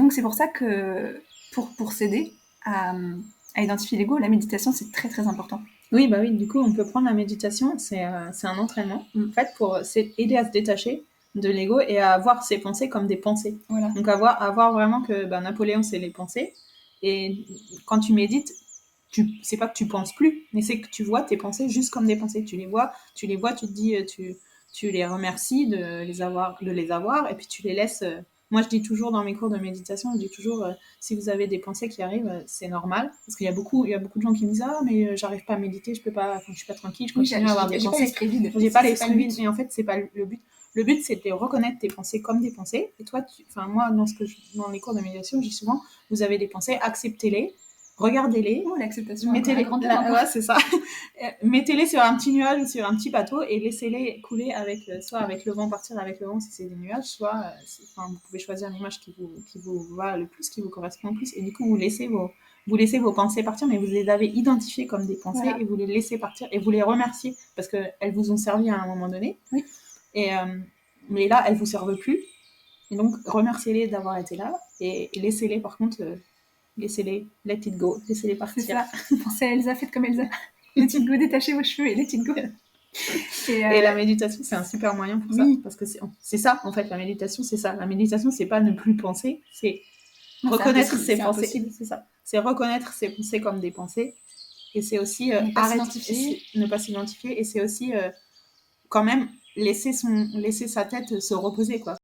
donc c'est pour ça que pour s'aider à identifier l'ego, la méditation c'est très très important. Oui, bah oui, du coup, on peut prendre la méditation, c'est un entraînement, en fait, pour aider à se détacher de l'ego et à voir ses pensées comme des pensées. Voilà. Donc, à voir vraiment que Napoléon, c'est les pensées. Et quand tu médites, c'est pas que tu penses plus, mais c'est que tu vois tes pensées juste comme des pensées. Tu les vois, tu te dis, tu les remercies de les avoir, et puis tu les laisses. Moi, je dis toujours dans mes cours de méditation, je dis toujours, si vous avez des pensées qui arrivent, c'est normal. Parce qu'il y a beaucoup de gens qui me disent, ah, mais j'arrive pas à méditer, je suis pas tranquille, je continue à avoir des pensées. J'ai pas l'esprit vide. J'ai pas l'esprit vide, mais en fait, c'est pas le but. Le but, c'est de reconnaître tes pensées comme des pensées. Et toi, moi, dans les cours de méditation, je dis souvent, vous avez des pensées, acceptez-les, regardez-les. Oh, l'acceptation. Mettez-les, ouais, c'est ça. Mettez-les sur un petit nuage ou sur un petit bateau et laissez-les couler soit avec le vent, partir avec le vent si c'est des nuages, soit vous pouvez choisir l'image qui vous va le plus, qui vous correspond le plus. Et du coup, vous laissez vos pensées partir, mais vous les avez identifiées comme des pensées, voilà. Et vous les laissez partir et vous les remerciez parce qu'elles vous ont servi à un moment donné. Oui. Mais là, elles ne vous servent plus. Et donc, remerciez-les d'avoir été là et laissez-les, par contre, laissez-les, let it go, laissez-les partir. C'est ça. Pensez à Elsa, faites comme Elsa. Let it go, détachez vos cheveux et let it go. Et la méditation, c'est un super moyen pour ça. Parce que c'est ça, en fait, la méditation, c'est ça. La méditation, c'est pas ne plus penser, c'est reconnaître ses pensées. C'est ça. C'est reconnaître ses pensées comme des pensées. Et c'est aussi ne pas s'identifier. Et c'est aussi quand même laisser sa tête se reposer, quoi.